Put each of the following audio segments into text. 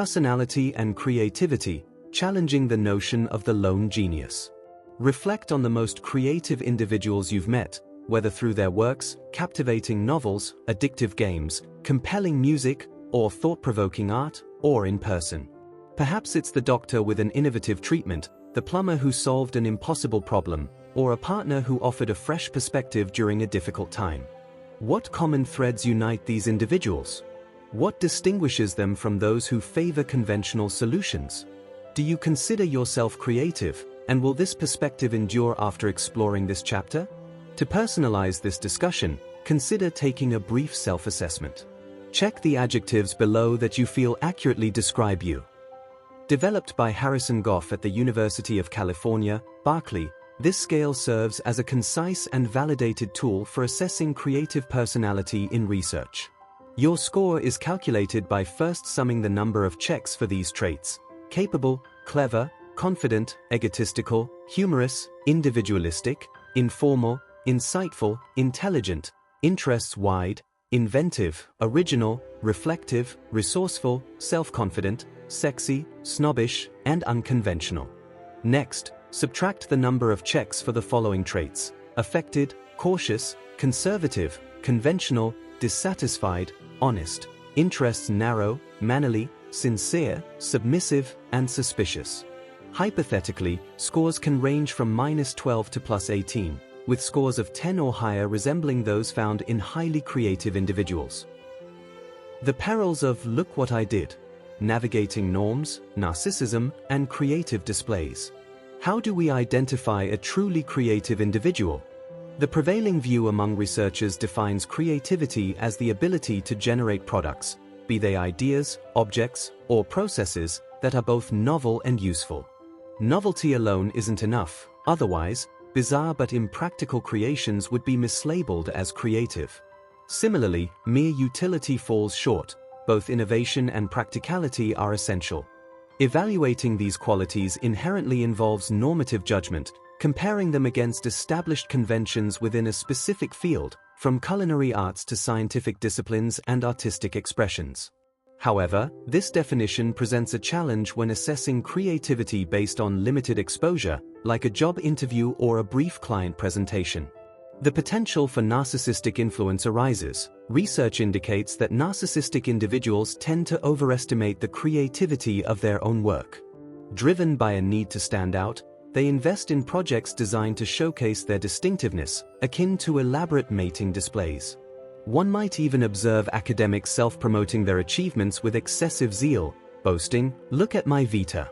Personality and creativity, challenging the notion of the lone genius. Reflect on the most creative individuals you've met, whether through their works, captivating novels, addictive games, compelling music, or thought-provoking art, or in person. Perhaps it's the doctor with an innovative treatment, the plumber who solved an impossible problem, or a partner who offered a fresh perspective during a difficult time. What common threads unite these individuals? What distinguishes them from those who favor conventional solutions? Do you consider yourself creative, and will this perspective endure after exploring this chapter? To personalize this discussion, consider taking a brief self-assessment. Check the adjectives below that you feel accurately describe you. Developed by Harrison Goff at the University of California, Berkeley, this scale serves as a concise and validated tool for assessing creative personality in research. Your score is calculated by first summing the number of checks for these traits: capable, clever, confident, egotistical, humorous, individualistic, informal, insightful, intelligent, interests wide, inventive, original, reflective, resourceful, self-confident, sexy, snobbish, and unconventional. Next, subtract the number of checks for the following traits: affected, cautious, conservative, conventional, dissatisfied, honest, interests narrow, mannerly, sincere, submissive, and suspicious. Hypothetically, scores can range from -12 to +18, with scores of 10 or higher resembling those found in highly creative individuals. The perils of "look what I did." Navigating norms, narcissism, and creative displays. How do we identify a truly creative individual? The prevailing view among researchers defines creativity as the ability to generate products, be they ideas, objects, or processes, that are both novel and useful. Novelty alone isn't enough, otherwise, bizarre but impractical creations would be mislabeled as creative. Similarly, mere utility falls short. Both innovation and practicality are essential. Evaluating these qualities inherently involves normative judgment, comparing them against established conventions within a specific field, from culinary arts to scientific disciplines and artistic expressions. However, this definition presents a challenge when assessing creativity based on limited exposure, like a job interview or a brief client presentation. The potential for narcissistic influence arises. Research indicates that narcissistic individuals tend to overestimate the creativity of their own work. Driven by a need to stand out, they invest in projects designed to showcase their distinctiveness, akin to elaborate mating displays. One might even observe academics self-promoting their achievements with excessive zeal, boasting, "Look at my vita."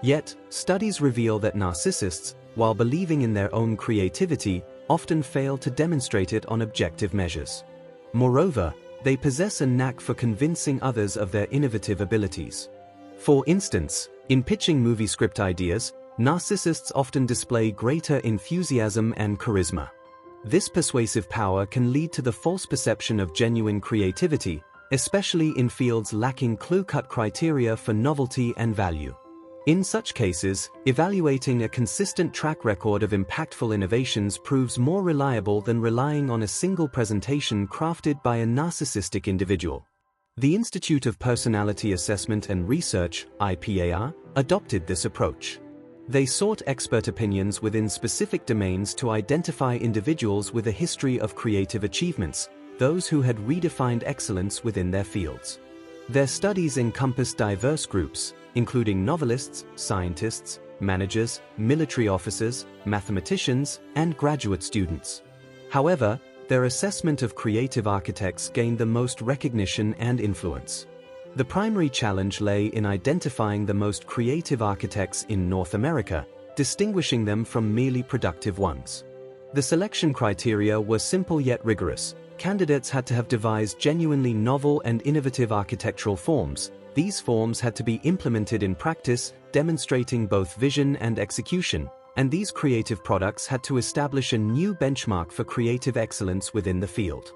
Yet, studies reveal that narcissists, while believing in their own creativity, often fail to demonstrate it on objective measures. Moreover, they possess a knack for convincing others of their innovative abilities. For instance, in pitching movie script ideas, narcissists often display greater enthusiasm and charisma. This persuasive power can lead to the false perception of genuine creativity, especially in fields lacking clear-cut criteria for novelty and value. In such cases, evaluating a consistent track record of impactful innovations proves more reliable than relying on a single presentation crafted by a narcissistic individual. The Institute of Personality Assessment and Research, IPAR, adopted this approach. They sought expert opinions within specific domains to identify individuals with a history of creative achievements, those who had redefined excellence within their fields. Their studies encompass diverse groups, including novelists, scientists, managers, military officers, mathematicians, and graduate students. However, their assessment of creative architects gained the most recognition and influence. The primary challenge lay in identifying the most creative architects in North America, distinguishing them from merely productive ones. The selection criteria were simple yet rigorous. Candidates had to have devised genuinely novel and innovative architectural forms. These forms had to be implemented in practice, demonstrating both vision and execution, and these creative products had to establish a new benchmark for creative excellence within the field.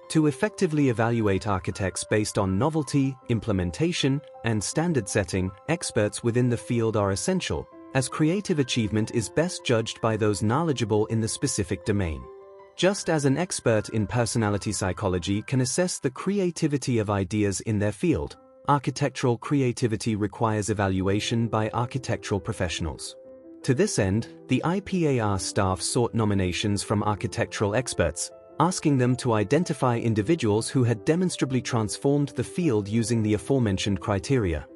To effectively evaluate architects based on novelty, implementation, and standard setting, experts within the field are essential, as creative achievement is best judged by those knowledgeable in the specific domain. Just as an expert in personality psychology can assess the creativity of ideas in their field, architectural creativity requires evaluation by architectural professionals. To this end, the IPAR staff sought nominations from architectural experts, asking them to identify individuals who had demonstrably transformed the field using the aforementioned criteria.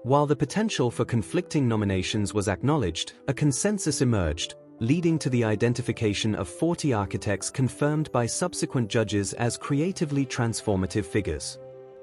While the potential for conflicting nominations was acknowledged, a consensus emerged, leading to the identification of 40 architects confirmed by subsequent judges as creatively transformative figures.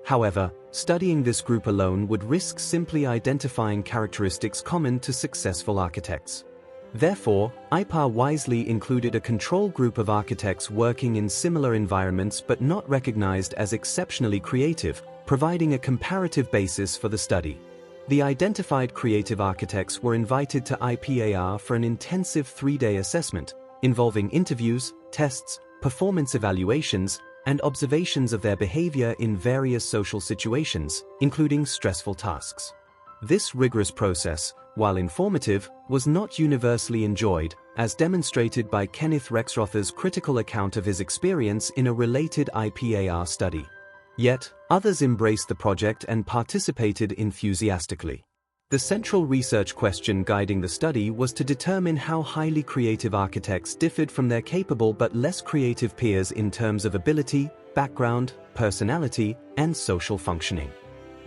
However, studying this group alone would risk simply identifying characteristics common to successful architects. Therefore, IPAR wisely included a control group of architects working in similar environments but not recognized as exceptionally creative, providing a comparative basis for the study. The identified creative architects were invited to IPAR for an intensive 3-day assessment, involving interviews, tests, performance evaluations, and observations of their behavior in various social situations, including stressful tasks. This rigorous process, while informative, was not universally enjoyed, as demonstrated by Kenneth Rexrother's critical account of his experience in a related IPAR study. Yet, others embraced the project and participated enthusiastically. The central research question guiding the study was to determine how highly creative architects differed from their capable but less creative peers in terms of ability, background, personality, and social functioning.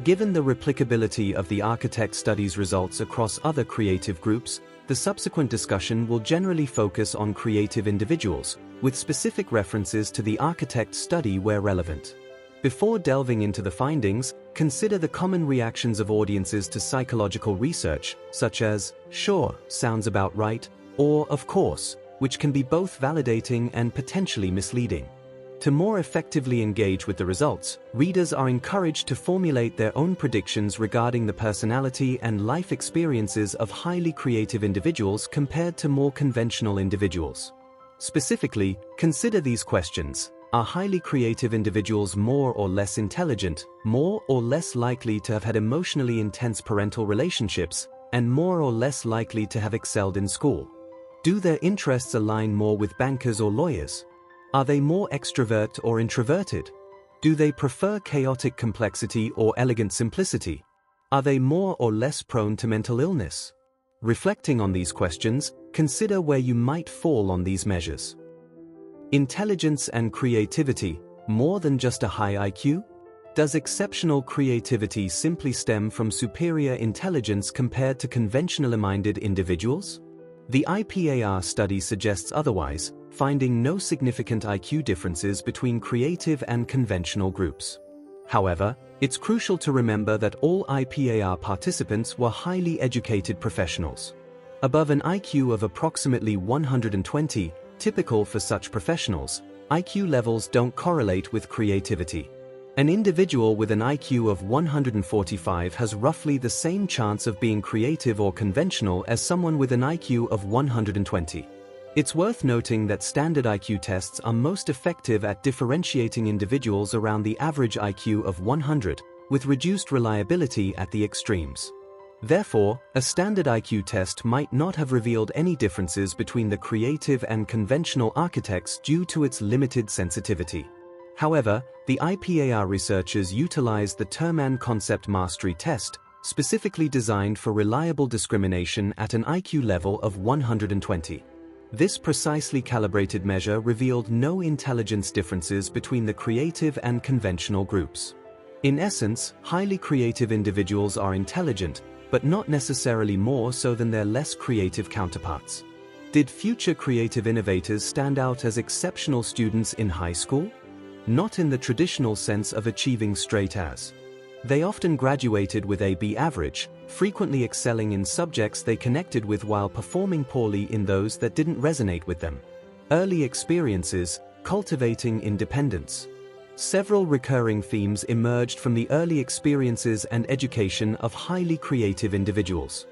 Given the replicability of the architect study's results across other creative groups, the subsequent discussion will generally focus on creative individuals, with specific references to the architect study where relevant. Before delving into the findings, consider the common reactions of audiences to psychological research, such as, "Sure, sounds about right," or "Of course," which can be both validating and potentially misleading. To more effectively engage with the results, readers are encouraged to formulate their own predictions regarding the personality and life experiences of highly creative individuals compared to more conventional individuals. Specifically, consider these questions. Are highly creative individuals more or less intelligent, more or less likely to have had emotionally intense parental relationships, and more or less likely to have excelled in school? Do their interests align more with bankers or lawyers? Are they more extrovert or introverted? Do they prefer chaotic complexity or elegant simplicity? Are they more or less prone to mental illness? Reflecting on these questions, consider where you might fall on these measures. Intelligence and creativity, more than just a high IQ? Does exceptional creativity simply stem from superior intelligence compared to conventionally-minded individuals? The IPAR study suggests otherwise, finding no significant IQ differences between creative and conventional groups. However, it's crucial to remember that all IPAR participants were highly educated professionals. Above an IQ of approximately 120, typical for such professionals, IQ levels don't correlate with creativity. An individual with an IQ of 145 has roughly the same chance of being creative or conventional as someone with an IQ of 120. It's worth noting that standard IQ tests are most effective at differentiating individuals around the average IQ of 100, with reduced reliability at the extremes. Therefore, a standard IQ test might not have revealed any differences between the creative and conventional architects due to its limited sensitivity. However, the IPAR researchers utilized the Terman Concept Mastery Test, specifically designed for reliable discrimination at an IQ level of 120. This precisely calibrated measure revealed no intelligence differences between the creative and conventional groups. In essence, highly creative individuals are intelligent, but not necessarily more so than their less creative counterparts. Did future creative innovators stand out as exceptional students in high school? Not in the traditional sense of achieving straight A's. They often graduated with a B average, frequently excelling in subjects they connected with while performing poorly in those that didn't resonate with them. Early experiences, cultivating independence. Several recurring themes emerged from the early experiences and education of highly creative individuals.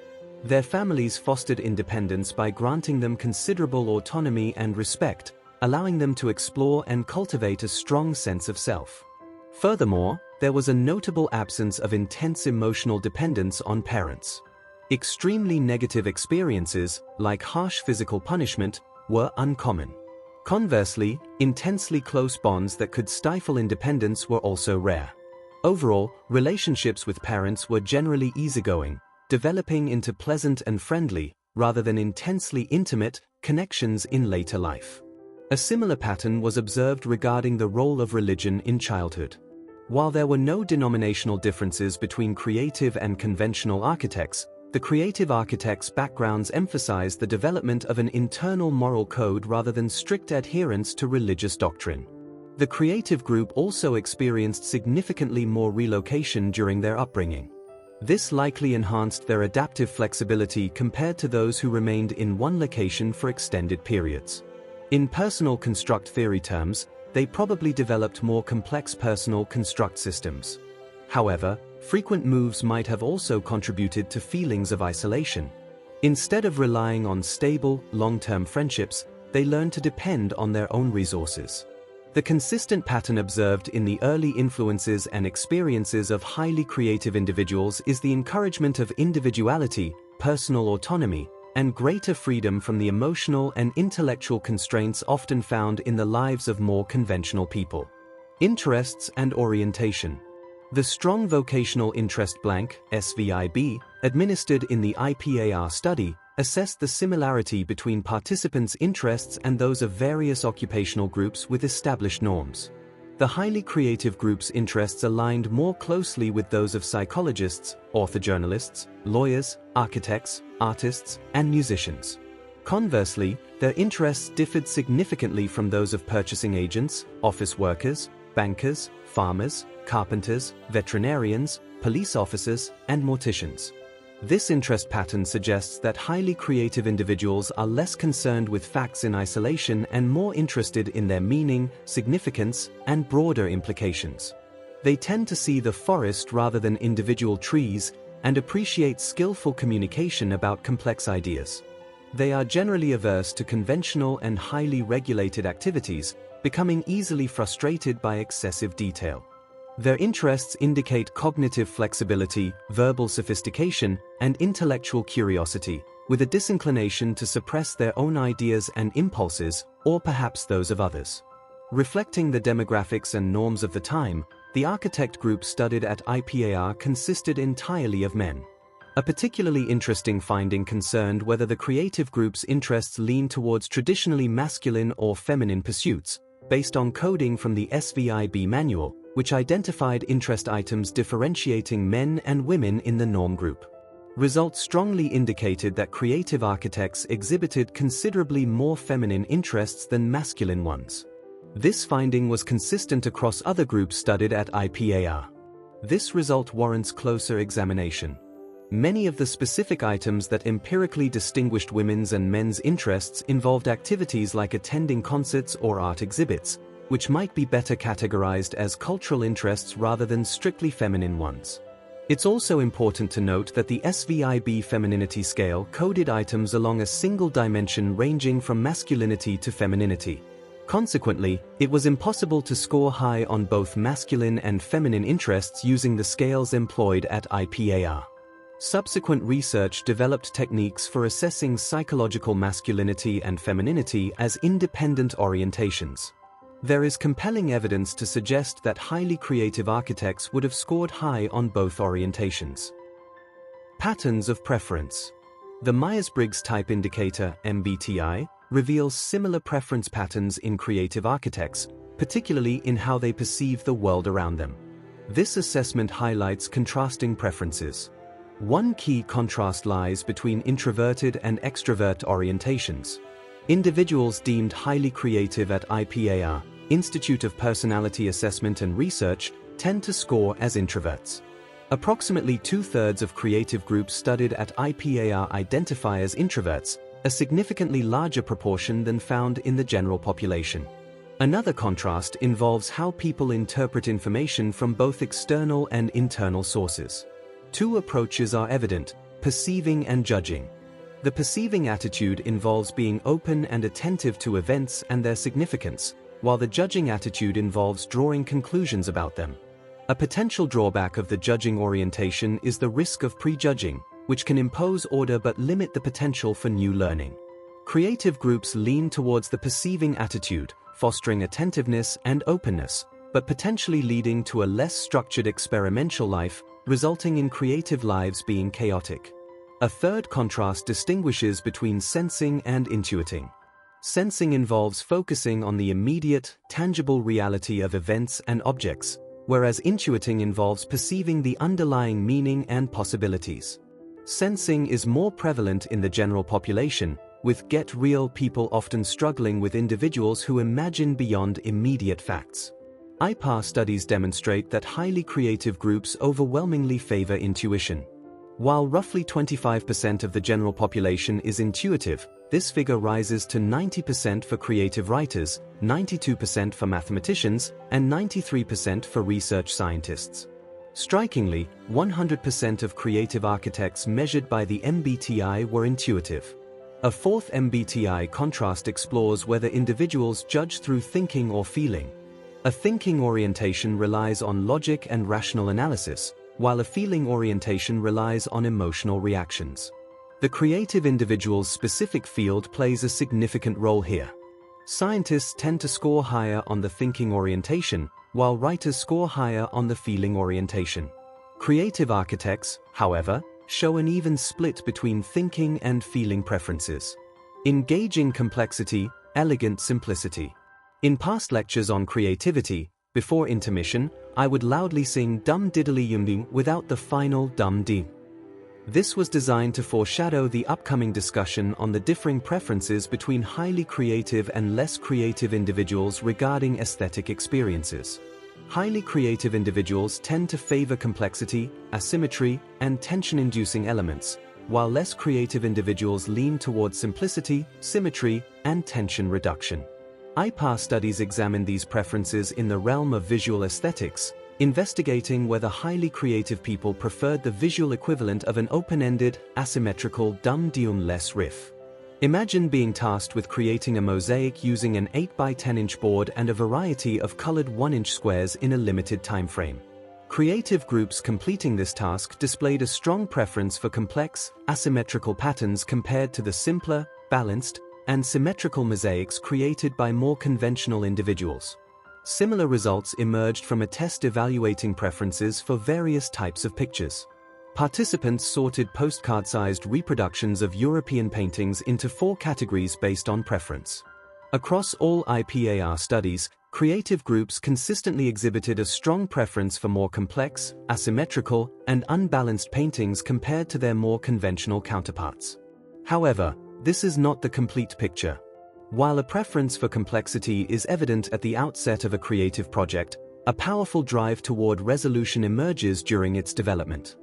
Their families fostered independence by granting them considerable autonomy and respect, allowing them to explore and cultivate a strong sense of self. Furthermore, there was a notable absence of intense emotional dependence on parents. Extremely negative experiences, like harsh physical punishment, were uncommon. Conversely, intensely close bonds that could stifle independence were also rare. Overall, relationships with parents were generally easygoing, developing into pleasant and friendly, rather than intensely intimate, connections in later life. A similar pattern was observed regarding the role of religion in childhood. While there were no denominational differences between creative and conventional architects, the creative architects' backgrounds emphasized the development of an internal moral code rather than strict adherence to religious doctrine. The creative group also experienced significantly more relocation during their upbringing. This likely enhanced their adaptive flexibility compared to those who remained in one location for extended periods. In personal construct theory terms, they probably developed more complex personal construct systems. However, frequent moves might have also contributed to feelings of isolation. Instead of relying on stable, long-term friendships, they learned to depend on their own resources. The consistent pattern observed in the early influences and experiences of highly creative individuals is the encouragement of individuality, personal autonomy, and greater freedom from the emotional and intellectual constraints often found in the lives of more conventional people. Interests and orientation. The Strong Vocational Interest Blank, SVIB, administered in the IPAR study, assessed the similarity between participants' interests and those of various occupational groups with established norms. The highly creative group's interests aligned more closely with those of psychologists, author journalists, lawyers, architects, artists, and musicians. Conversely, their interests differed significantly from those of purchasing agents, office workers, bankers, farmers, carpenters, veterinarians, police officers, and morticians. This interest pattern suggests that highly creative individuals are less concerned with facts in isolation and more interested in their meaning, significance, and broader implications. They tend to see the forest rather than individual trees and appreciate skillful communication about complex ideas. They are generally averse to conventional and highly regulated activities, becoming easily frustrated by excessive detail. Their interests indicate cognitive flexibility, verbal sophistication, and intellectual curiosity, with a disinclination to suppress their own ideas and impulses, or perhaps those of others. Reflecting the demographics and norms of the time, the architect group studied at IPAR consisted entirely of men. A particularly interesting finding concerned whether the creative group's interests lean towards traditionally masculine or feminine pursuits, based on coding from the SVIB manual, which identified interest items differentiating men and women in the norm group. Results strongly indicated that creative architects exhibited considerably more feminine interests than masculine ones. This finding was consistent across other groups studied at IPAR. This result warrants closer examination. Many of the specific items that empirically distinguished women's and men's interests involved activities like attending concerts or art exhibits, which might be better categorized as cultural interests rather than strictly feminine ones. It's also important to note that the SVIB femininity scale coded items along a single dimension ranging from masculinity to femininity. Consequently, it was impossible to score high on both masculine and feminine interests using the scales employed at IPAR. Subsequent research developed techniques for assessing psychological masculinity and femininity as independent orientations. There is compelling evidence to suggest that highly creative architects would have scored high on both orientations. Patterns of preference. The Myers-Briggs Type Indicator, MBTI, reveals similar preference patterns in creative architects, particularly in how they perceive the world around them. This assessment highlights contrasting preferences. One key contrast lies between introverted and extrovert orientations. Individuals deemed highly creative at IPAR, Institute of Personality Assessment and Research, tend to score as introverts. Approximately two-thirds of creative groups studied at IPAR identify as introverts, a significantly larger proportion than found in the general population. Another contrast involves how people interpret information from both external and internal sources. Two approaches are evident: perceiving and judging. The perceiving attitude involves being open and attentive to events and their significance, while the judging attitude involves drawing conclusions about them. A potential drawback of the judging orientation is the risk of prejudging, which can impose order but limit the potential for new learning. Creative groups lean towards the perceiving attitude, fostering attentiveness and openness, but potentially leading to a less structured experimental life, resulting in creative lives being chaotic. A third contrast distinguishes between sensing and intuiting. Sensing involves focusing on the immediate, tangible reality of events and objects, whereas intuiting involves perceiving the underlying meaning and possibilities. Sensing is more prevalent in the general population, with get-real people often struggling with individuals who imagine beyond immediate facts. IPAR studies demonstrate that highly creative groups overwhelmingly favor intuition. While roughly 25% of the general population is intuitive, this figure rises to 90% for creative writers, 92% for mathematicians, and 93% for research scientists. Strikingly, 100% of creative architects measured by the MBTI were intuitive. A fourth MBTI contrast explores whether individuals judge through thinking or feeling. A thinking orientation relies on logic and rational analysis, while a feeling orientation relies on emotional reactions. The creative individual's specific field plays a significant role here. Scientists tend to score higher on the thinking orientation, while writers score higher on the feeling orientation. Creative architects, however, show an even split between thinking and feeling preferences. Engaging complexity, elegant simplicity. In past lectures on creativity, before intermission, I would loudly sing Dum Diddly Yum without the final Dum D. This was designed to foreshadow the upcoming discussion on the differing preferences between highly creative and less creative individuals regarding aesthetic experiences. Highly creative individuals tend to favor complexity, asymmetry, and tension-inducing elements, while less creative individuals lean towards simplicity, symmetry, and tension reduction. IPAR studies examine these preferences in the realm of visual aesthetics, investigating whether highly creative people preferred the visual equivalent of an open-ended, asymmetrical dum-dum-less riff. Imagine being tasked with creating a mosaic using an 8x10-inch board and a variety of colored 1-inch squares in a limited time frame. Creative groups completing this task displayed a strong preference for complex, asymmetrical patterns compared to the simpler, balanced, and symmetrical mosaics created by more conventional individuals. Similar results emerged from a test evaluating preferences for various types of pictures. Participants sorted postcard-sized reproductions of European paintings into 4 categories based on preference. Across all IPAR studies, creative groups consistently exhibited a strong preference for more complex, asymmetrical, and unbalanced paintings compared to their more conventional counterparts. However, this is not the complete picture. While a preference for complexity is evident at the outset of a creative project, a powerful drive toward resolution emerges during its development.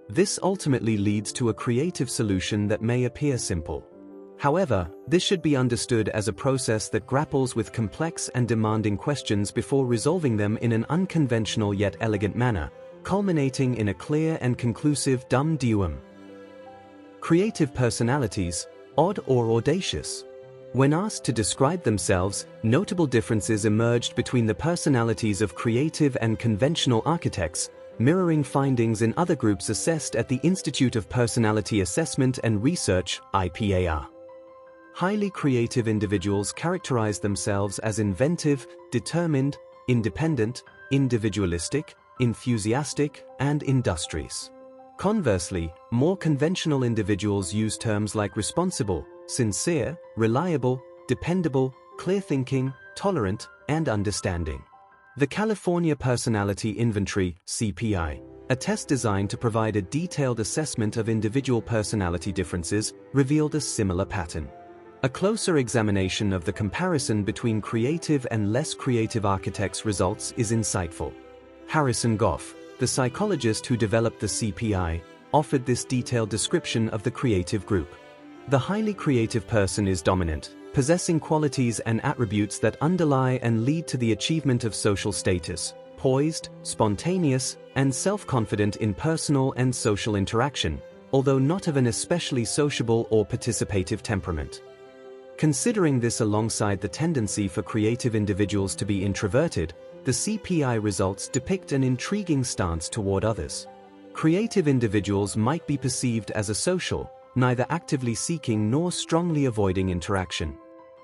This ultimately leads to a creative solution that may appear simple. However, this should be understood as a process that grapples with complex and demanding questions before resolving them in an unconventional yet elegant manner, culminating in a clear and conclusive dum-dum. Creative personalities, odd or audacious. When asked to describe themselves, notable differences emerged between the personalities of creative and conventional architects, mirroring findings in other groups assessed at the Institute of Personality Assessment and Research, IPAR. Highly creative individuals characterize themselves as inventive, determined, independent, individualistic, enthusiastic, and industrious. Conversely, more conventional individuals use terms like responsible, sincere, reliable, dependable, clear-thinking, tolerant, and understanding. The California Personality Inventory, CPI, a test designed to provide a detailed assessment of individual personality differences, revealed a similar pattern. A closer examination of the comparison between creative and less creative architects' results is insightful. Harrison Goff, the psychologist who developed the CPI, offered this detailed description of the creative group. The highly creative person is dominant, possessing qualities and attributes that underlie and lead to the achievement of social status, poised, spontaneous, and self-confident in personal and social interaction, although not of an especially sociable or participative temperament. Considering this alongside the tendency for creative individuals to be introverted, the CPI results depict an intriguing stance toward others. Creative individuals might be perceived as asocial, neither actively seeking nor strongly avoiding interaction.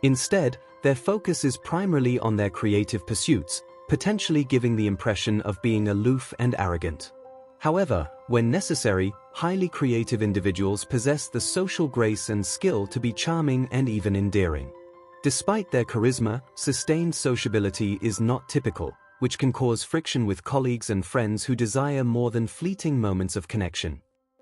Instead, their focus is primarily on their creative pursuits, potentially giving the impression of being aloof and arrogant. However, when necessary, highly creative individuals possess the social grace and skill to be charming and even endearing. Despite their charisma, sustained sociability is not typical, which can cause friction with colleagues and friends who desire more than fleeting moments of connection.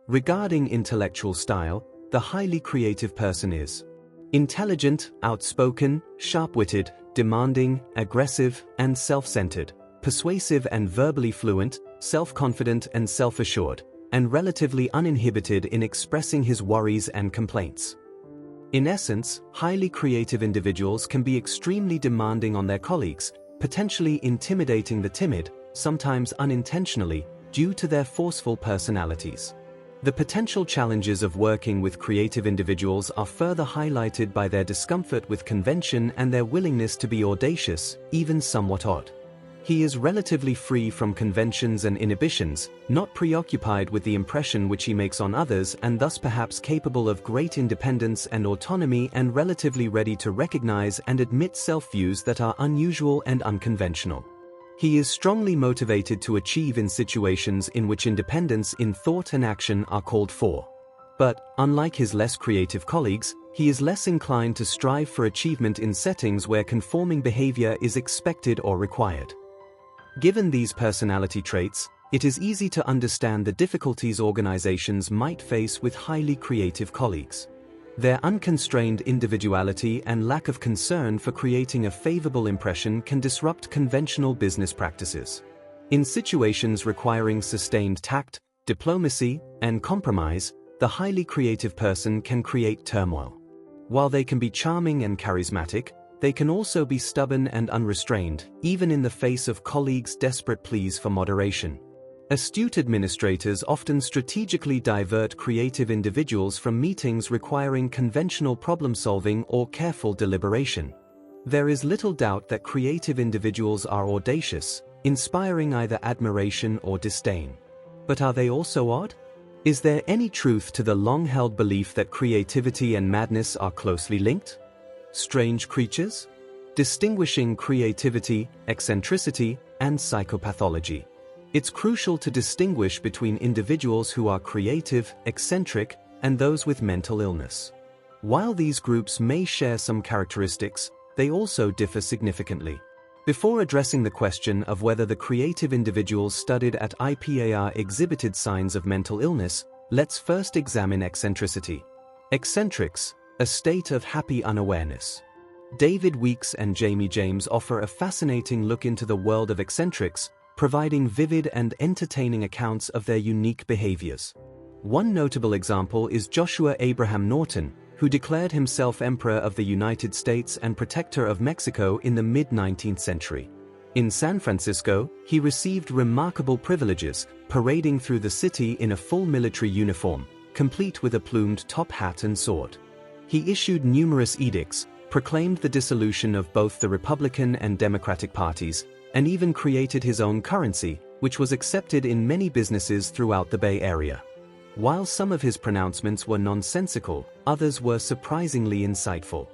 Regarding intellectual style, the highly creative person is intelligent, outspoken, sharp-witted, demanding, aggressive, and self-centered, persuasive and verbally fluent, self-confident and self-assured, and relatively uninhibited in expressing his worries and complaints. In essence, highly creative individuals can be extremely demanding on their colleagues, potentially intimidating the timid, sometimes unintentionally, due to their forceful personalities. The potential challenges of working with creative individuals are further highlighted by their discomfort with convention and their willingness to be audacious, even somewhat odd. He is relatively free from conventions and inhibitions, not preoccupied with the impression which he makes on others, and thus perhaps capable of great independence and autonomy, and relatively ready to recognize and admit self-views that are unusual and unconventional. He is strongly motivated to achieve in situations in which independence in thought and action are called for. But, unlike his less creative colleagues, he is less inclined to strive for achievement in settings where conforming behavior is expected or required. Given these personality traits, it is easy to understand the difficulties organizations might face with highly creative colleagues. Their unconstrained individuality and lack of concern for creating a favorable impression can disrupt conventional business practices. In situations requiring sustained tact, diplomacy, and compromise, the highly creative person can create turmoil. While they can be charming and charismatic, they can also be stubborn and unrestrained, even in the face of colleagues' desperate pleas for moderation. Astute administrators often strategically divert creative individuals from meetings requiring conventional problem-solving or careful deliberation. There is little doubt that creative individuals are audacious, inspiring either admiration or disdain. But are they also odd? Is there any truth to the long-held belief that creativity and madness are closely linked? Strange creatures? Distinguishing creativity, eccentricity, and psychopathology. It's crucial to distinguish between individuals who are creative, eccentric, and those with mental illness. While these groups may share some characteristics, they also differ significantly. Before addressing the question of whether the creative individuals studied at IPAR exhibited signs of mental illness, let's first examine eccentricity. Eccentrics, a state of happy unawareness. David Weeks and Jamie James offer a fascinating look into the world of eccentrics, providing vivid and entertaining accounts of their unique behaviors. One notable example is Joshua Abraham Norton, who declared himself Emperor of the United States and Protector of Mexico in the mid-19th century. In San Francisco, he received remarkable privileges, parading through the city in a full military uniform, complete with a plumed top hat and sword. He issued numerous edicts, proclaimed the dissolution of both the Republican and Democratic parties, and even created his own currency, which was accepted in many businesses throughout the Bay Area. While some of his pronouncements were nonsensical, others were surprisingly insightful.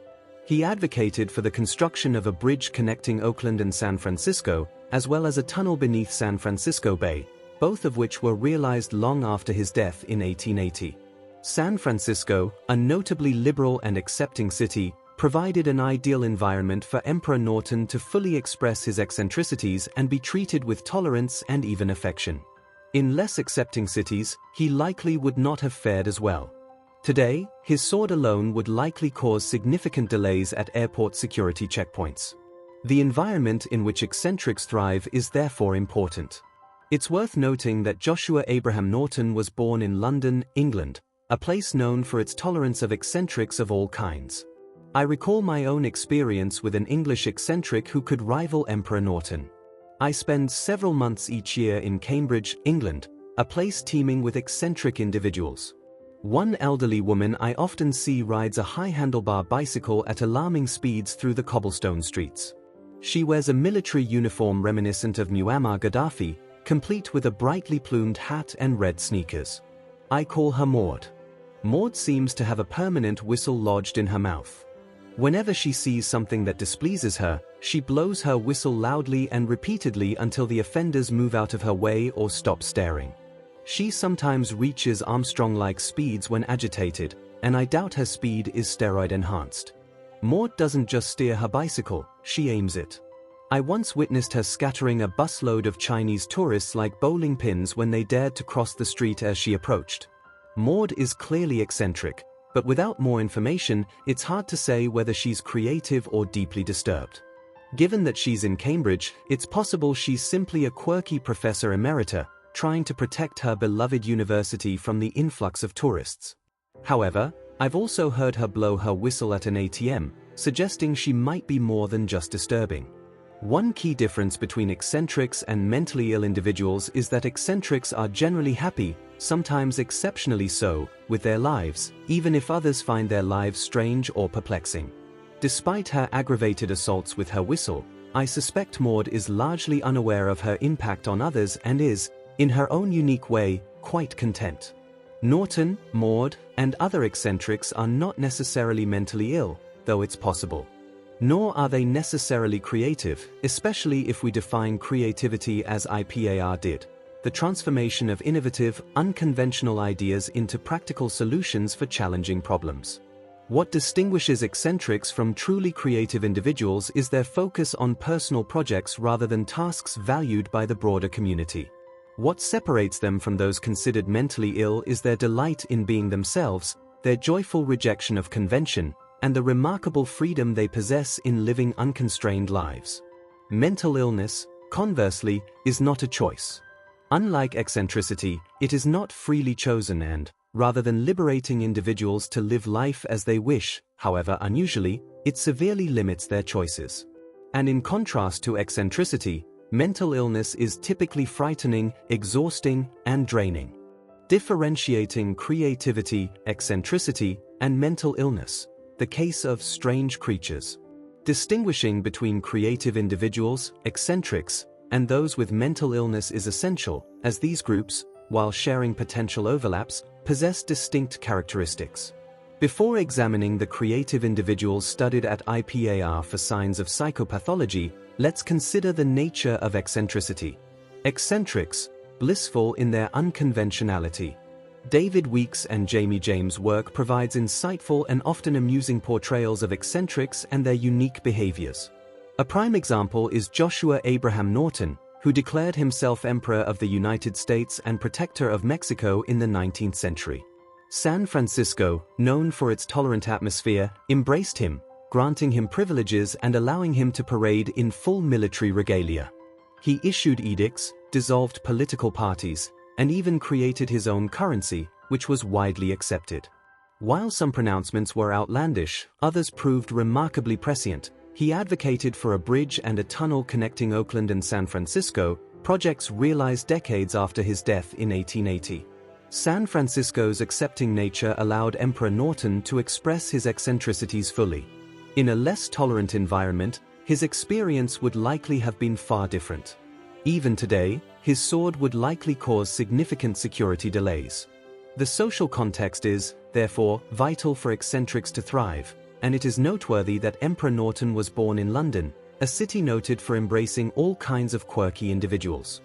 He advocated for the construction of a bridge connecting Oakland and San Francisco, as well as a tunnel beneath San Francisco Bay, both of which were realized long after his death in 1880. San Francisco, a notably liberal and accepting city, provided an ideal environment for Emperor Norton to fully express his eccentricities and be treated with tolerance and even affection. In less accepting cities, he likely would not have fared as well. Today, his sword alone would likely cause significant delays at airport security checkpoints. The environment in which eccentrics thrive is therefore important. It's worth noting that Joshua Abraham Norton was born in London, England, a place known for its tolerance of eccentrics of all kinds. I recall my own experience with an English eccentric who could rival Emperor Norton. I spend several months each year in Cambridge, England, a place teeming with eccentric individuals. One elderly woman I often see rides a high-handlebar bicycle at alarming speeds through the cobblestone streets. She wears a military uniform reminiscent of Muammar Gaddafi, complete with a brightly plumed hat and red sneakers. I call her Maud. Maud seems to have a permanent whistle lodged in her mouth. Whenever she sees something that displeases her, She blows her whistle loudly and repeatedly until the offenders move out of her way or stop staring. She sometimes reaches Armstrong-like speeds when agitated, and I doubt her speed is steroid-enhanced. Maud doesn't just steer her bicycle, she aims it. I once witnessed her scattering a busload of Chinese tourists like bowling pins when they dared to cross the street as she approached. Maud is clearly eccentric, but without more information, it's hard to say whether she's creative or deeply disturbed. Given that she's in Cambridge, it's possible she's simply a quirky professor emerita, trying to protect her beloved university from the influx of tourists. However, I've also heard her blow her whistle at an ATM, suggesting she might be more than just disturbing. One key difference between eccentrics and mentally ill individuals is that eccentrics are generally happy, sometimes exceptionally so, with their lives, even if others find their lives strange or perplexing. Despite her aggravated assaults with her whistle, I suspect Maud is largely unaware of her impact on others and is, in her own unique way, quite content. Norton, Maud, and other eccentrics are not necessarily mentally ill, though it's possible. Nor are they necessarily creative, especially if we define creativity as IPAR did: the transformation of innovative, unconventional ideas into practical solutions for challenging problems. What distinguishes eccentrics from truly creative individuals is their focus on personal projects rather than tasks valued by the broader community. What separates them from those considered mentally ill is their delight in being themselves, their joyful rejection of convention, and the remarkable freedom they possess in living unconstrained lives. Mental illness, conversely, is not a choice. Unlike eccentricity, it is not freely chosen and, rather than liberating individuals to live life as they wish, however unusually, it severely limits their choices. And in contrast to eccentricity, mental illness is typically frightening, exhausting, and draining. Differentiating creativity, eccentricity, and mental illness: the case of strange creatures. Distinguishing between creative individuals, eccentrics, and those with mental illness is essential, as these groups, while sharing potential overlaps, possess distinct characteristics. Before examining the creative individuals studied at IPAR for signs of psychopathology, let's consider the nature of eccentricity. Eccentrics, blissful in their unconventionality. David Weeks and Jamie James' work provides insightful and often amusing portrayals of eccentrics and their unique behaviors. A prime example is Joshua Abraham Norton, who declared himself Emperor of the United States and Protector of Mexico in the 19th century. San Francisco, known for its tolerant atmosphere, embraced him, granting him privileges and allowing him to parade in full military regalia. He issued edicts, dissolved political parties, and even created his own currency, which was widely accepted. While some pronouncements were outlandish, others proved remarkably prescient. He advocated for a bridge and a tunnel connecting Oakland and San Francisco, projects realized decades after his death in 1880. San Francisco's accepting nature allowed Emperor Norton to express his eccentricities fully. In a less tolerant environment, his experience would likely have been far different. Even today, his sword would likely cause significant security delays. The social context is, therefore, vital for eccentrics to thrive, and it is noteworthy that Emperor Norton was born in London, a city noted for embracing all kinds of quirky individuals.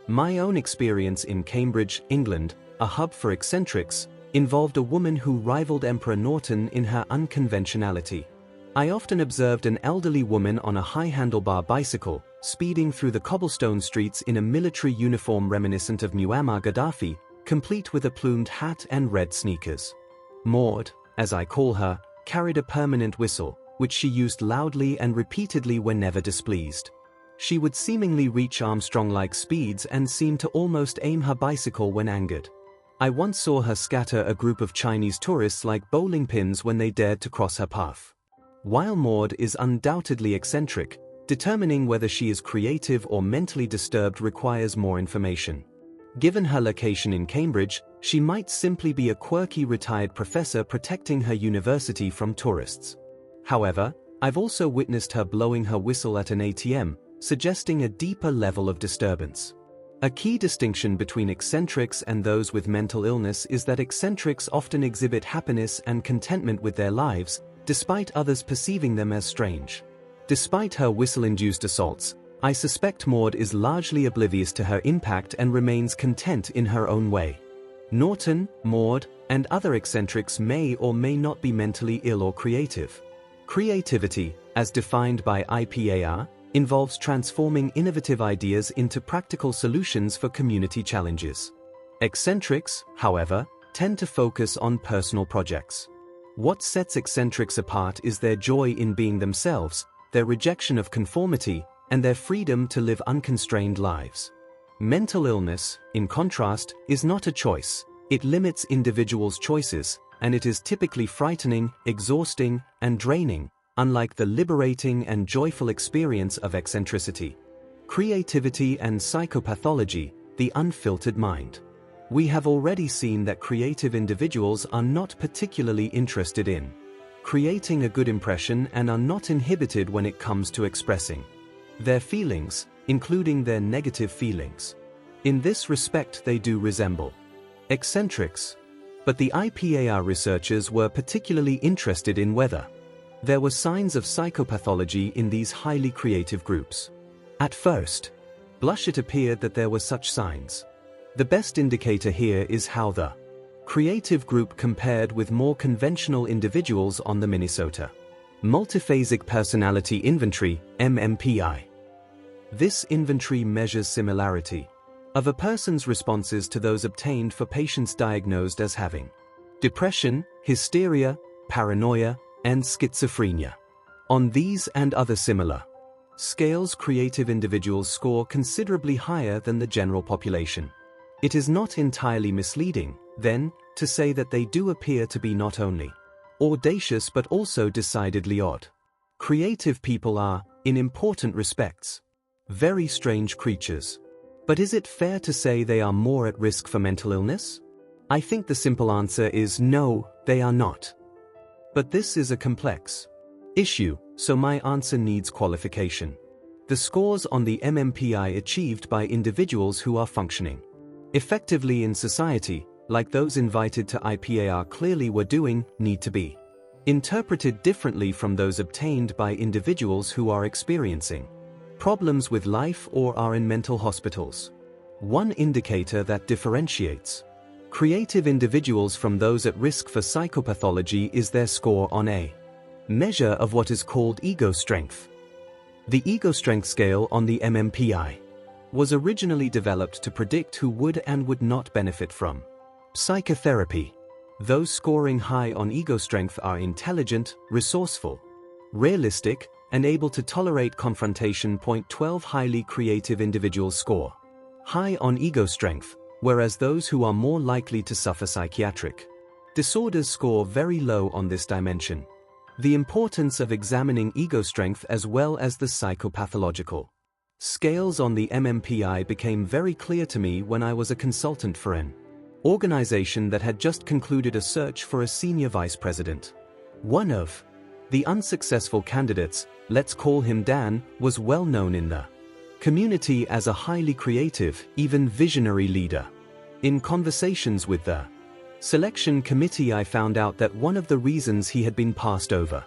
My own experience in Cambridge, England, a hub for eccentrics, involved a woman who rivaled Emperor Norton in her unconventionality. I often observed an elderly woman on a high-handlebar bicycle, speeding through the cobblestone streets in a military uniform reminiscent of Muammar Gaddafi, complete with a plumed hat and red sneakers. Maud, as I call her, carried a permanent whistle, which she used loudly and repeatedly whenever displeased. She would seemingly reach Armstrong-like speeds and seem to almost aim her bicycle when angered. I once saw her scatter a group of Chinese tourists like bowling pins when they dared to cross her path. While Maud is undoubtedly eccentric, determining whether she is creative or mentally disturbed requires more information. Given her location in Cambridge, she might simply be a quirky retired professor protecting her university from tourists. However, I've also witnessed her blowing her whistle at an ATM, suggesting a deeper level of disturbance. A key distinction between eccentrics and those with mental illness is that eccentrics often exhibit happiness and contentment with their lives, despite others perceiving them as strange. Despite her whistle-induced assaults, I suspect Maud is largely oblivious to her impact and remains content in her own way. Norton, Maud, and other eccentrics may or may not be mentally ill or creative. Creativity, as defined by IPAR, involves transforming innovative ideas into practical solutions for community challenges. Eccentrics, however, tend to focus on personal projects. What sets eccentrics apart is their joy in being themselves, their rejection of conformity, and their freedom to live unconstrained lives. Mental illness, in contrast, is not a choice. It limits individuals' choices, and it is typically frightening, exhausting, and draining, unlike the liberating and joyful experience of eccentricity. Creativity and psychopathology, the unfiltered mind. We have already seen that creative individuals are not particularly interested in creating a good impression and are not inhibited when it comes to expressing their feelings, including their negative feelings. In this respect, they do resemble eccentrics. But the IPAR researchers were particularly interested in whether there were signs of psychopathology in these highly creative groups. At first blush, it appeared that there were such signs. The best indicator here is how the creative group compared with more conventional individuals on the Minnesota Multiphasic Personality Inventory, MMPI. This inventory measures similarity of a person's responses to those obtained for patients diagnosed as having depression, hysteria, paranoia, and schizophrenia. On these and other similar scales, creative individuals score considerably higher than the general population. It is not entirely misleading, then, to say that they do appear to be not only audacious but also decidedly odd. Creative people are, in important respects, very strange creatures. But is it fair to say they are more at risk for mental illness? I think the simple answer is no, they are not. But this is a complex issue, so my answer needs qualification. The scores on the MMPI achieved by individuals who are functioning effectively in society, like those invited to IPAR clearly were doing, need to be interpreted differently from those obtained by individuals who are experiencing problems with life or are in mental hospitals. One indicator that differentiates creative individuals from those at risk for psychopathology is their score on a measure of what is called ego strength. The ego strength scale on the MMPI was originally developed to predict who would and would not benefit from psychotherapy. Those scoring high on ego strength are intelligent, resourceful, realistic, and able to tolerate confrontation. 12 Highly creative individuals score high on ego strength, whereas those who are more likely to suffer psychiatric disorders score very low on this dimension. The importance of examining ego strength as well as the psychopathological scales on the MMPI became very clear to me when I was a consultant for an organization that had just concluded a search for a senior vice president. One of the unsuccessful candidates, let's call him Dan, was well known in the community as a highly creative, even visionary leader. In conversations with the selection committee, I found out that one of the reasons he had been passed over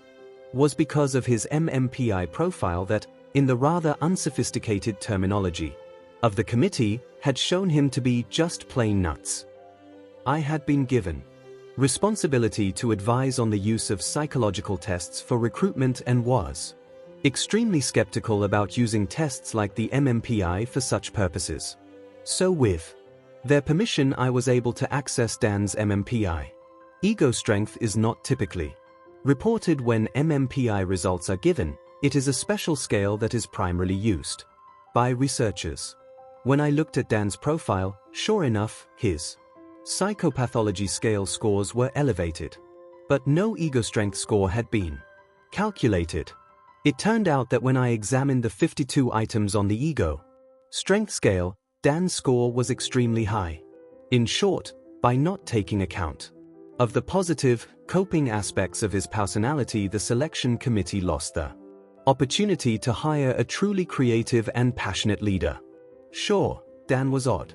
was because of his MMPI profile that, in the rather unsophisticated terminology of the committee, had shown him to be just plain nuts. I had been given responsibility to advise on the use of psychological tests for recruitment and was extremely skeptical about using tests like the MMPI for such purposes. So with their permission, I was able to access Dan's MMPI. Ego strength is not typically reported when MMPI results are given. It is a special scale that is primarily used by researchers. When I looked at Dan's profile, sure enough, his psychopathology scale scores were elevated, but no ego strength score had been calculated. It turned out that when I examined the 52 items on the ego strength scale, Dan's score was extremely high. In short, by not taking account of the positive, coping aspects of his personality, the selection committee lost the opportunity to hire a truly creative and passionate leader. Sure, Dan was odd,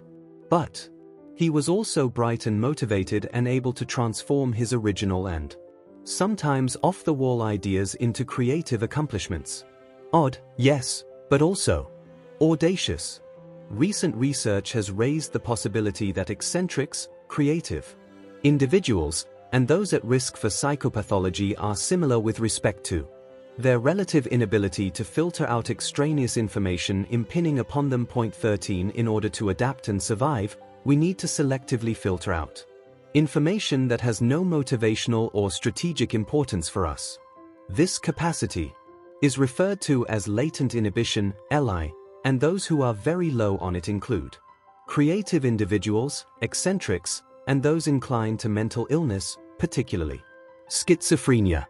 but he was also bright and motivated and able to transform his original and sometimes off-the-wall ideas into creative accomplishments. Odd, yes, but also audacious. Recent research has raised the possibility that eccentrics, creative individuals, and those at risk for psychopathology are similar with respect to their relative inability to filter out extraneous information impinging upon them. Point 13. In order to adapt and survive, we need to selectively filter out information that has no motivational or strategic importance for us. This capacity is referred to as latent inhibition, LI, and those who are very low on it include creative individuals, eccentrics, and those inclined to mental illness, particularly schizophrenia.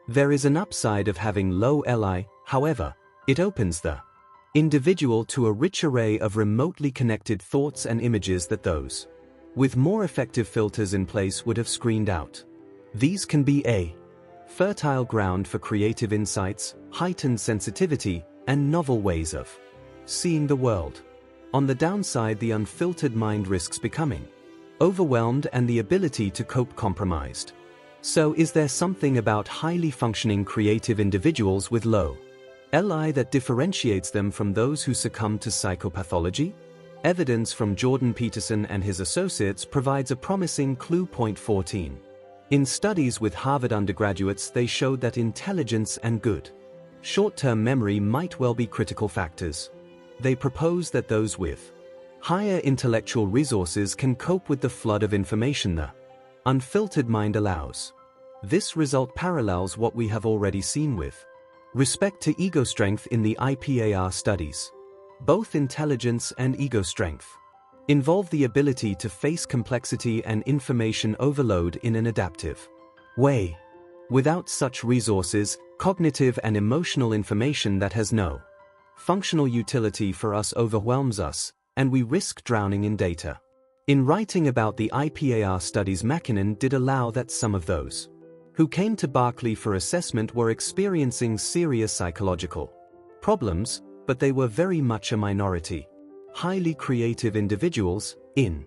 There is an upside of having low LI, however, it opens the individual to a rich array of remotely connected thoughts and images that those with more effective filters in place would have screened out. These can be a fertile ground for creative insights, heightened sensitivity, and novel ways of seeing the world. On the downside, the unfiltered mind risks becoming overwhelmed and the ability to cope compromised. So is there something about highly functioning creative individuals with low LI that differentiates them from those who succumb to psychopathology? Evidence from Jordan Peterson and his associates provides a promising clue. Point 14. In studies with Harvard undergraduates, they showed that intelligence and good short-term memory might well be critical factors. They propose that those with higher intellectual resources can cope with the flood of information the unfiltered mind allows. This result parallels what we have already seen with respect to ego strength in the IPAR studies. Both intelligence and ego strength involve the ability to face complexity and information overload in an adaptive way. Without such resources, cognitive and emotional information that has no functional utility for us overwhelms us, and we risk drowning in data. In writing about the IPAR studies, McKinnon did allow that some of those who came to Berkeley for assessment were experiencing serious psychological problems, but they were very much a minority. Highly creative individuals, in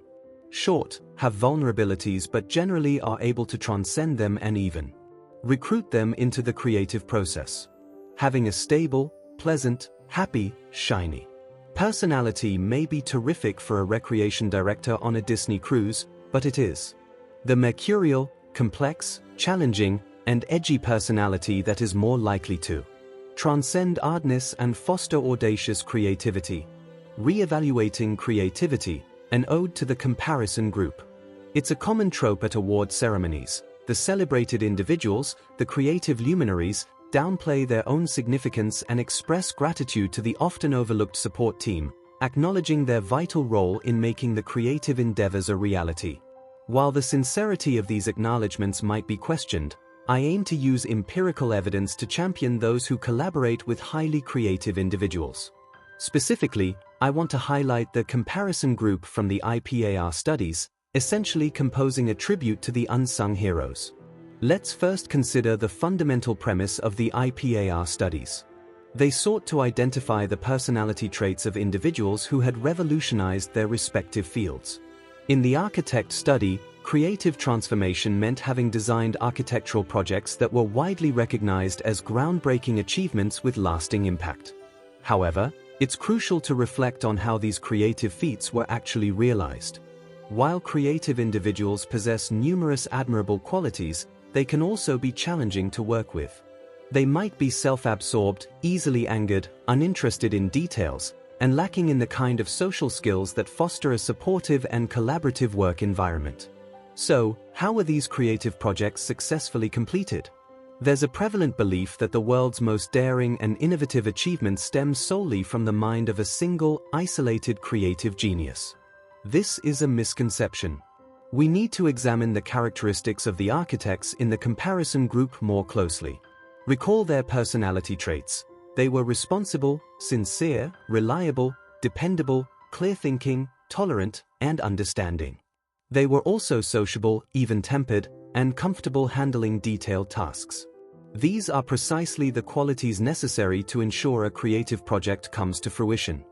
short, have vulnerabilities but generally are able to transcend them and even recruit them into the creative process. Having a stable, pleasant, happy, shiny personality may be terrific for a recreation director on a Disney cruise, but it is the mercurial, complex, challenging, and edgy personality that is more likely to transcend oddness and foster audacious creativity. Re-evaluating creativity, an ode to the comparison group. It's a common trope at award ceremonies. The celebrated individuals, the creative luminaries, downplay their own significance and express gratitude to the often overlooked support team, acknowledging their vital role in making the creative endeavors a reality. While the sincerity of these acknowledgments might be questioned, I aim to use empirical evidence to champion those who collaborate with highly creative individuals. Specifically, I want to highlight the comparison group from the IPAR studies, essentially composing a tribute to the unsung heroes. Let's first consider the fundamental premise of the IPAR studies. They sought to identify the personality traits of individuals who had revolutionized their respective fields. In the architect study, creative transformation meant having designed architectural projects that were widely recognized as groundbreaking achievements with lasting impact. However, it's crucial to reflect on how these creative feats were actually realized. While creative individuals possess numerous admirable qualities, they can also be challenging to work with. They might be self-absorbed, easily angered, uninterested in details, and lacking in the kind of social skills that foster a supportive and collaborative work environment. So, how were these creative projects successfully completed? There's a prevalent belief that the world's most daring and innovative achievements stem solely from the mind of a single, isolated creative genius. This is a misconception. We need to examine the characteristics of the architects in the comparison group more closely. Recall their personality traits. They were responsible, sincere, reliable, dependable, clear-thinking, tolerant, and understanding. They were also sociable, even-tempered, and comfortable handling detailed tasks. These are precisely the qualities necessary to ensure a creative project comes to fruition.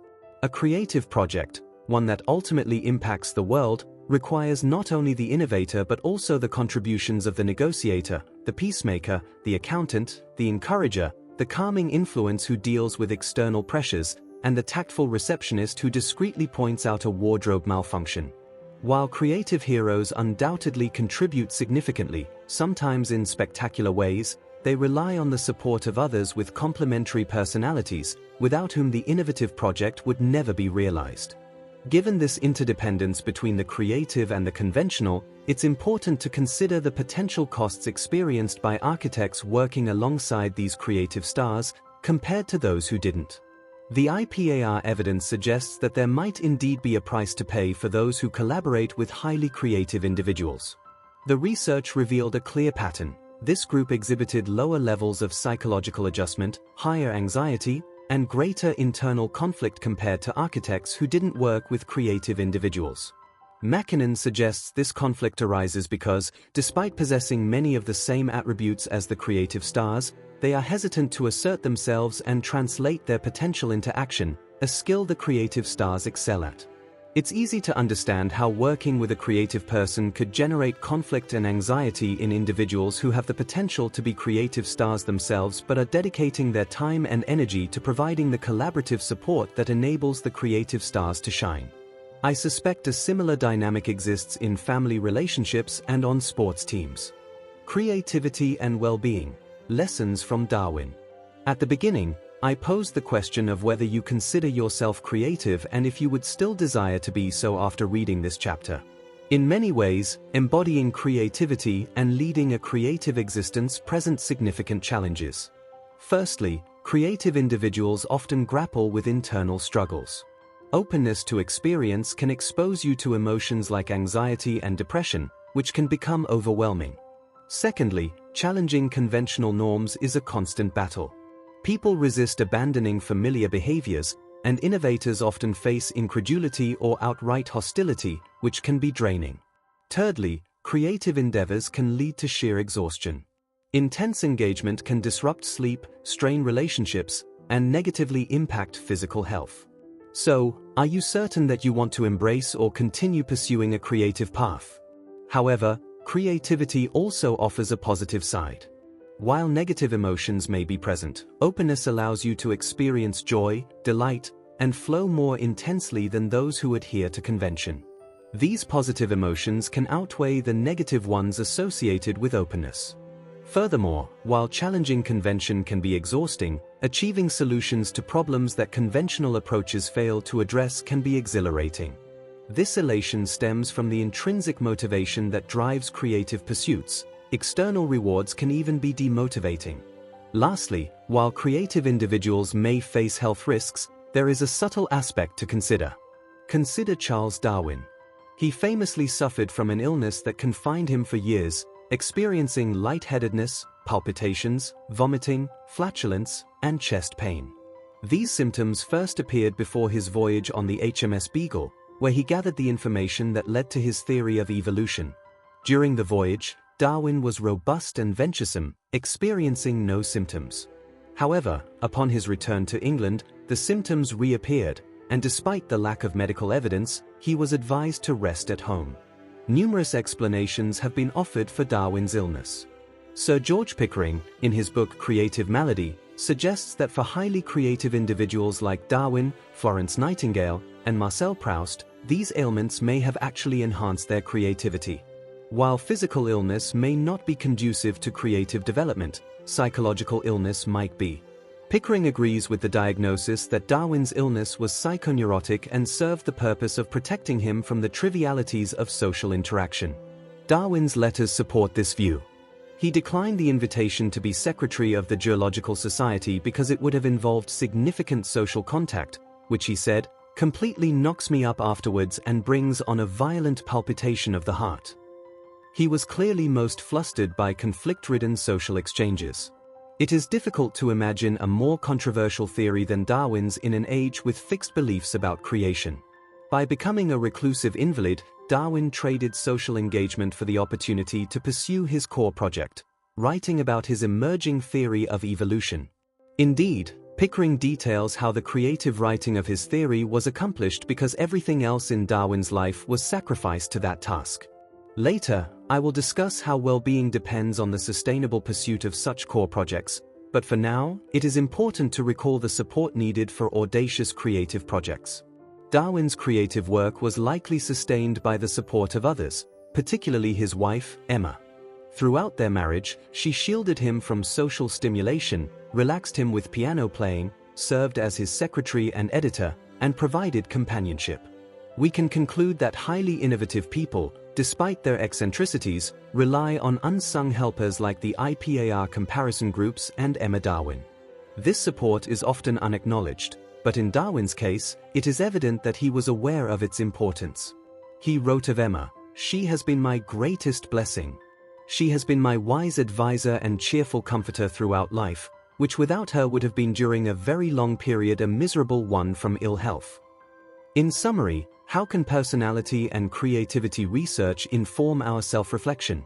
A creative project, one that ultimately impacts the world, requires not only the innovator but also the contributions of the negotiator, the peacemaker, the accountant, the encourager, the the calming influence who deals with external pressures, and the tactful receptionist who discreetly points out a wardrobe malfunction. While creative heroes undoubtedly contribute significantly, sometimes in spectacular ways, they rely on the support of others with complementary personalities, without whom the innovative project would never be realized. Given this interdependence between the creative and the conventional, it's important to consider the potential costs experienced by architects working alongside these creative stars, compared to those who didn't. The IPAR evidence suggests that there might indeed be a price to pay for those who collaborate with highly creative individuals. The research revealed a clear pattern. This group exhibited lower levels of psychological adjustment, higher anxiety, and greater internal conflict compared to architects who didn't work with creative individuals. McKinnon suggests this conflict arises because, despite possessing many of the same attributes as the creative stars, they are hesitant to assert themselves and translate their potential into action, a skill the creative stars excel at. It's easy to understand how working with a creative person could generate conflict and anxiety in individuals who have the potential to be creative stars themselves but are dedicating their time and energy to providing the collaborative support that enables the creative stars to shine. I suspect a similar dynamic exists in family relationships and on sports teams. Creativity and well-being. Lessons from Darwin. At the beginning, I posed the question of whether you consider yourself creative and if you would still desire to be so after reading this chapter. In many ways, embodying creativity and leading a creative existence present significant challenges. Firstly, creative individuals often grapple with internal struggles. Openness to experience can expose you to emotions like anxiety and depression, which can become overwhelming. Secondly, challenging conventional norms is a constant battle. People resist abandoning familiar behaviors, and innovators often face incredulity or outright hostility, which can be draining. Thirdly, creative endeavors can lead to sheer exhaustion. Intense engagement can disrupt sleep, strain relationships, and negatively impact physical health. So, are you certain that you want to embrace or continue pursuing a creative path? However, creativity also offers a positive side. While negative emotions may be present, openness allows you to experience joy, delight, and flow more intensely than those who adhere to convention. These positive emotions can outweigh the negative ones associated with openness. Furthermore, while challenging convention can be exhausting, achieving solutions to problems that conventional approaches fail to address can be exhilarating. This elation stems from the intrinsic motivation that drives creative pursuits. External rewards can even be demotivating. Lastly, while creative individuals may face health risks, there is a subtle aspect to consider. Consider Charles Darwin. He famously suffered from an illness that confined him for years, experiencing lightheadedness, palpitations, vomiting, flatulence, and chest pain. These symptoms first appeared before his voyage on the HMS Beagle, where he gathered the information that led to his theory of evolution. During the voyage, Darwin was robust and venturesome, experiencing no symptoms. However, upon his return to England, the symptoms reappeared, and despite the lack of medical evidence, he was advised to rest at home. Numerous explanations have been offered for Darwin's illness. Sir George Pickering, in his book Creative Malady, suggests that for highly creative individuals like Darwin, Florence Nightingale, and Marcel Proust, these ailments may have actually enhanced their creativity. While physical illness may not be conducive to creative development, psychological illness might be. Pickering agrees with the diagnosis that Darwin's illness was psychoneurotic and served the purpose of protecting him from the trivialities of social interaction. Darwin's letters support this view. He declined the invitation to be secretary of the Geological Society because it would have involved significant social contact, which he said, completely knocks me up afterwards and brings on a violent palpitation of the heart. He was clearly most flustered by conflict-ridden social exchanges. It is difficult to imagine a more controversial theory than Darwin's in an age with fixed beliefs about creation. By becoming a reclusive invalid, Darwin traded social engagement for the opportunity to pursue his core project, writing about his emerging theory of evolution. Indeed, Pickering details how the creative writing of his theory was accomplished because everything else in Darwin's life was sacrificed to that task. Later, I will discuss how well-being depends on the sustainable pursuit of such core projects, But for now, it is important to recall the support needed for audacious creative projects. Darwin's creative work was likely sustained by the support of others, particularly his wife, Emma. Throughout their marriage, she shielded him from social stimulation, relaxed him with piano playing, served as his secretary and editor, and provided companionship. We can conclude that highly innovative people, despite their eccentricities, rely on unsung helpers like the IPAR comparison groups and Emma Darwin. This support is often unacknowledged, but in Darwin's case, it is evident that he was aware of its importance. He wrote of Emma, "She has been my greatest blessing. She has been my wise advisor and cheerful comforter throughout life, which without her would have been during a very long period a miserable one from ill health." In summary, how can personality and creativity research inform our self-reflection?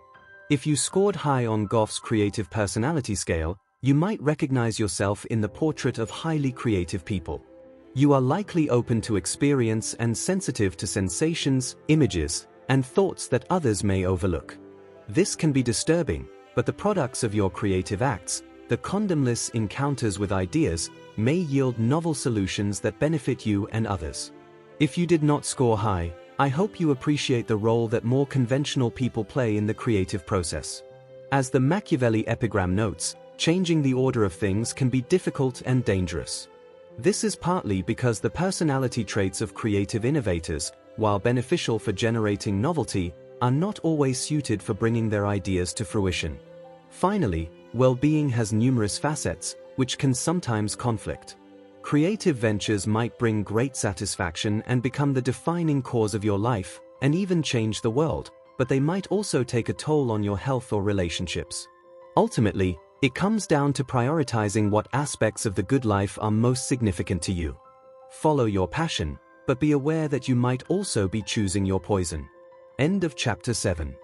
If you scored high on Gough's creative personality scale, you might recognize yourself in the portrait of highly creative people. You are likely open to experience and sensitive to sensations, images, and thoughts that others may overlook. This can be disturbing, but the products of your creative acts, the condomless encounters with ideas, may yield novel solutions that benefit you and others. If you did not score high, I hope you appreciate the role that more conventional people play in the creative process. As the Machiavelli epigram notes, changing the order of things can be difficult and dangerous. This is partly because the personality traits of creative innovators, while beneficial for generating novelty, are not always suited for bringing their ideas to fruition. Finally, well-being has numerous facets, which can sometimes conflict. Creative ventures might bring great satisfaction and become the defining cause of your life, and even change the world, but they might also take a toll on your health or relationships. Ultimately, it comes down to prioritizing what aspects of the good life are most significant to you. Follow your passion, but be aware that you might also be choosing your poison. End of Chapter 7.